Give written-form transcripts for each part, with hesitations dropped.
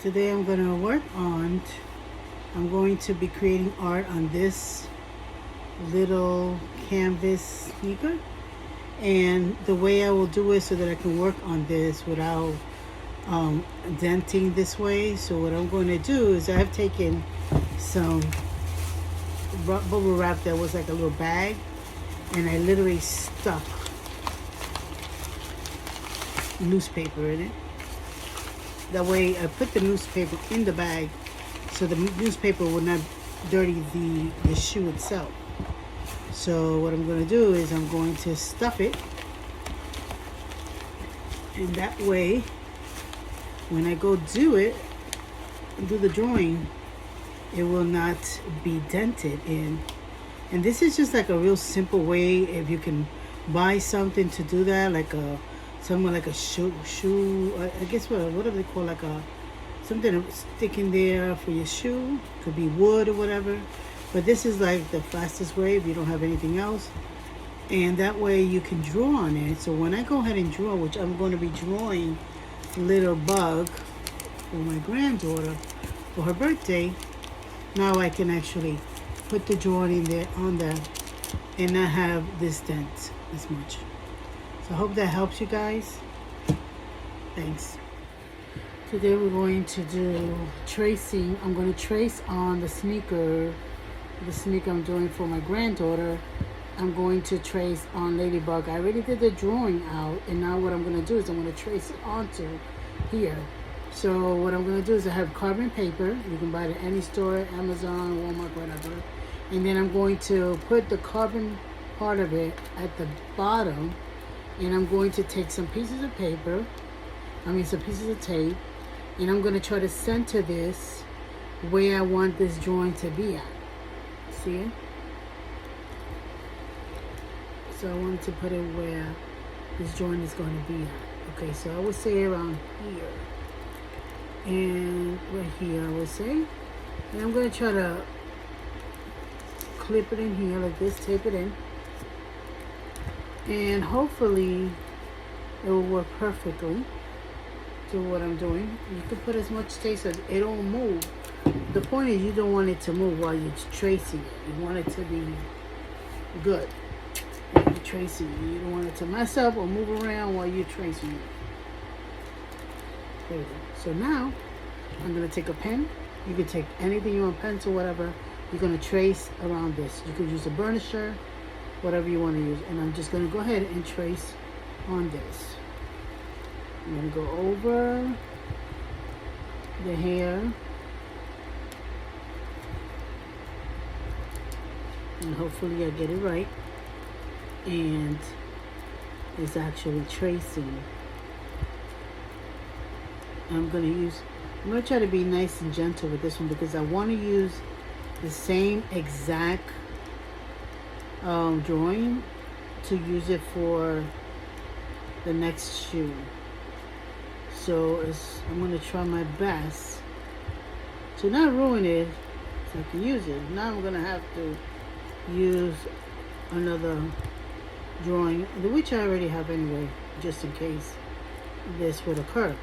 Today I'm going to work on, I'm going to be creating art on this little canvas sneaker. And the way I will do it so that I can work on this without denting this way. So what I'm going to do is I've taken some bubble wrap that was like a little bag, and I literally stuck newspaper in it. That way I put the newspaper in the bag so the newspaper will not dirty the shoe itself. So what I'm going to do is I'm going to stuff it, and that way when I go do the drawing, it will not be dented in. And this is just like a real simple way. If you can buy something to do that, like something like a shoe, I guess what do they call, like something to stick in there for your shoe. Could be wood or whatever. But this is like the fastest way if you don't have anything else. And that way you can draw on it. So when I go ahead and draw, which I'm going to be drawing a little bug for my granddaughter for her birthday, now I can actually put the drawing in there on that and not have this dent as much. So I hope that helps you guys. Thanks. Today we're going to do tracing. I'm going to trace on the sneaker I'm doing for my granddaughter. I'm going to trace on Ladybug. I already did the drawing out, and now what I'm going to do is I'm going to trace it onto here. So what I'm going to do is I have carbon paper. You can buy it at any store, Amazon, Walmart, whatever. And then I'm going to put the carbon part of it at the bottom, and I'm going to take some pieces of paper, some pieces of tape, and I'm going to try to center this where I want this drawing to be at. See it? So I want to put it where this drawing is going to be at. Okay, so I would say around here. And right here I would say. And I'm going to try to clip it in here like this, tape it in. And hopefully it will work perfectly to what I'm doing. You can put as much tape as it don't move. The point is you don't want it to move while you're tracing it. You want it to be good while you're tracing it. You don't want it to mess up or move around while you're tracing it. There we go. So now I'm going to take a pen. You can take anything you want, pencil, whatever. You're going to trace around this. You could use a burnisher, whatever you want to use. And I'm just going to go ahead and trace on this. I'm going to go over the hair. And hopefully I get it right. And it's actually tracing. I'm going to try to be nice and gentle with this one because I want to use the same exact drawing to use it for the next shoe. So I'm going to try my best to not ruin it so I can use it. Now I'm going to have to use another drawing, which I already have anyway, just in case this would occur.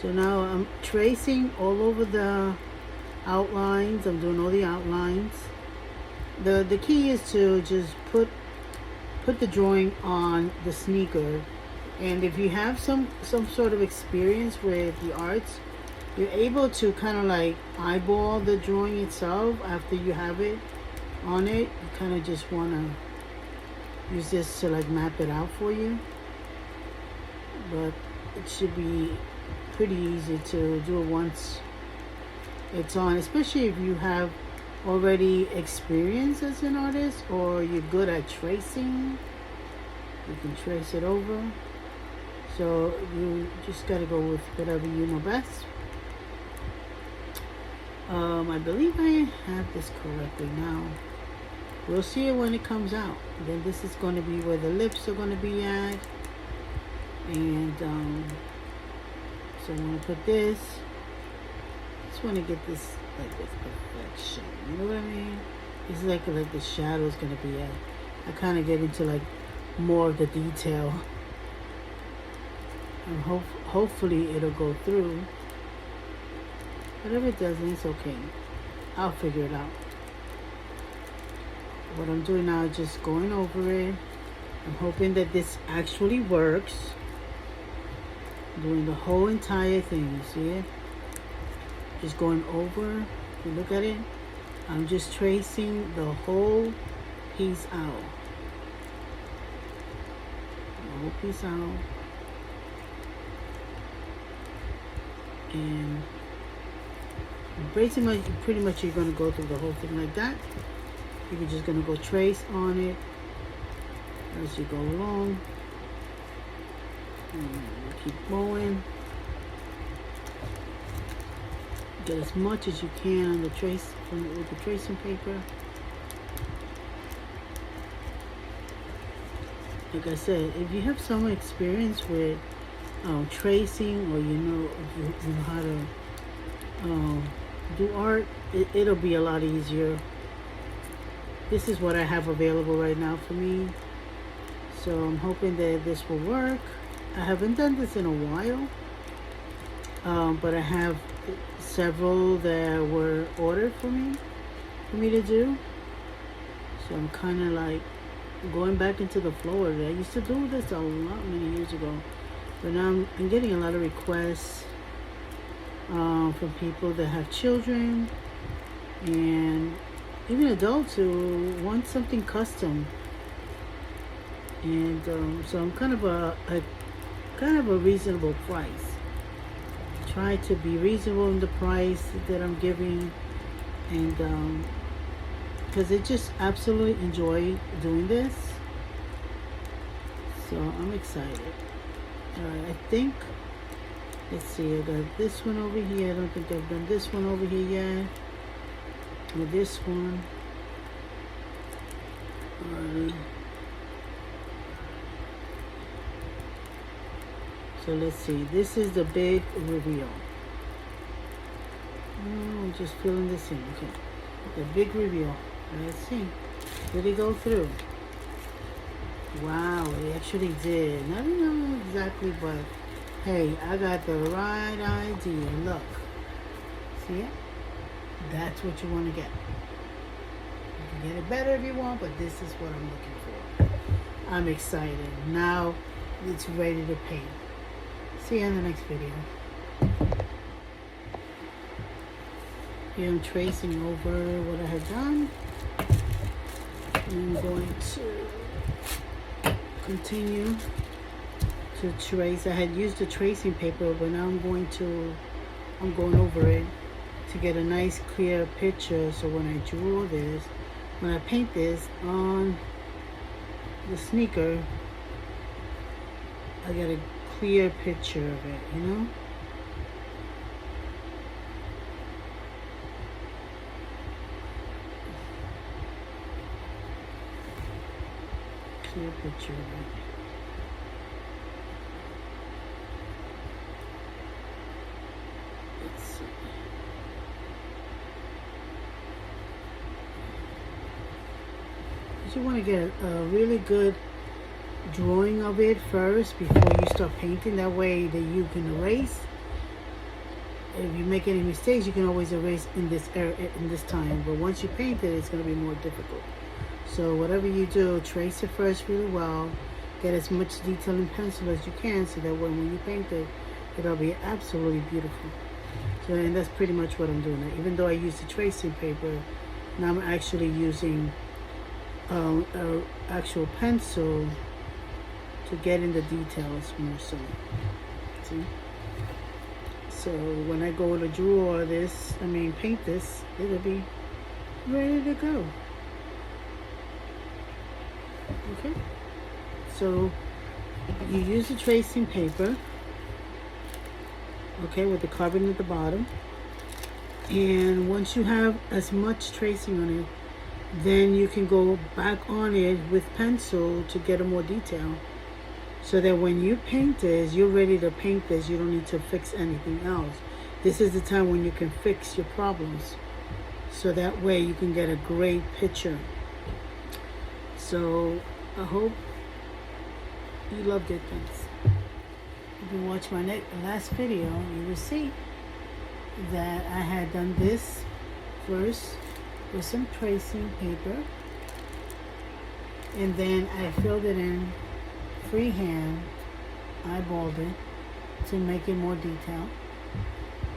So now I'm tracing all over the outlines. I'm doing all the outlines. The key is to just put the drawing on the sneaker. And if you have some sort of experience with the arts, you're able to kind of like eyeball the drawing itself after you have it on it. You kind of just want to use this to like map it out for you. But it should be pretty easy to do it once it's on, especially if you have already experience as an artist or you're good at tracing. You can trace it over. So you just got to go with whatever you know best. I believe I have this correctly now. We'll see it when it comes out. Then this is going to be where the lips are going to be at. And so I'm going to put this. Just want to get this like with perfection. You know what I mean? This is like the shadow is going to be at. I kind of get into like more of the detail and hopefully it'll go through. But if it doesn't, it's okay. I'll figure it out. What I'm doing now is just going over it. I'm hoping that this actually works. Doing the whole entire thing, you see it? Just going over, if you look at it, I'm just tracing the whole piece out. The whole piece out. And pretty much you're going to go through the whole thing like that. You're just going to go trace on it as you go along. And keep going. Get as much as you can on the with the tracing paper. Like I said, if you have some experience with tracing, or you know how to do art, it'll be a lot easier. This is what I have available right now for me, so I'm hoping that this will work. I haven't done this in a while, but I have several that were ordered for me to do. So I'm kind of like going back into the flow of it. I used to do this a lot many years ago, but now I'm getting a lot of requests from people that have children and even adults who want something custom. And so I'm kind of a reasonable price. Try to be reasonable in the price that I'm giving, and because I just absolutely enjoy doing this, so I'm excited. I think, let's see, I got this one over here. I don't think I've done this one over here yet. Or this one. So let's see. This is the big reveal. I'm just filling this in. Okay. The big reveal. Let's see. Did it go through? Wow, it actually did. I don't know exactly, but hey, I got the right idea. Look. See it? That's what you want to get. You can get it better if you want, but this is what I'm looking for. I'm excited. Now it's ready to paint. See you in the next video. Here I'm tracing over what I have done. I'm going to continue to trace. I had used the tracing paper, but now I'm going over it to get a nice clear picture. So when I draw this, when I paint this on the sneaker, I get a clear picture of it, you know? Clear picture of it. Let's see. You want to get a really good drawing of it first before you start painting. That way that you can erase. If you make any mistakes, you can always erase in this time. But once you paint it, it's going to be more difficult. So whatever you do, trace it first really well. Get as much detail in pencil as you can, so that when you paint it, it'll be absolutely beautiful. So, and that's pretty much what I'm doing now. Even though I use the tracing paper, now I'm actually using an actual pencil to get in the details more so. See? So when I go to draw this, paint this, it'll be ready to go. Okay? So you use the tracing paper, okay, with the carbon at the bottom. And once you have as much tracing on it, then you can go back on it with pencil to get a more detail. So that when you paint this, you're ready to paint this. You don't need to fix anything else. This is the time when you can fix your problems. So that way you can get a great picture. So I hope you loved it. Thanks. if you watch my last video, you will see that I had done this first with some tracing paper, and then I filled it in freehand, eyeballed it to make it more detailed.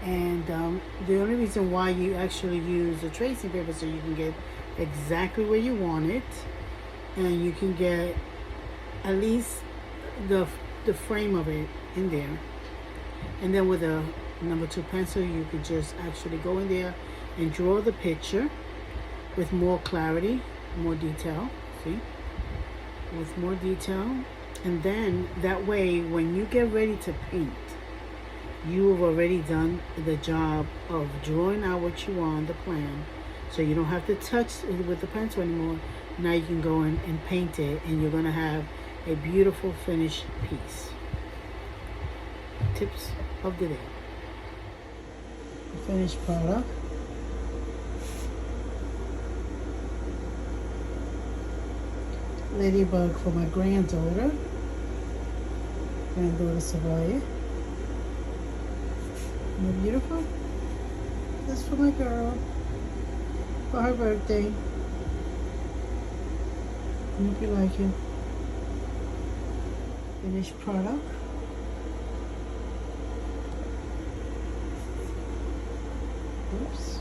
And the only reason why you actually use the tracing paper so you can get exactly where you want it, and you can get at least the frame of it in there. And then with a number 2 pencil, you could just actually go in there and draw the picture with more clarity, more detail. See, with more detail. And then that way, when you get ready to paint, you have already done the job of drawing out what you want, the plan, so you don't have to touch it with the pencil anymore. Now you can go in and paint it, and you're gonna have a beautiful finished piece. Tips of the day. Finished product. Ladybug for my granddaughter Savoya. Isn't it beautiful? This is for my girl for her birthday. I hope you like it. Finished product. Oops.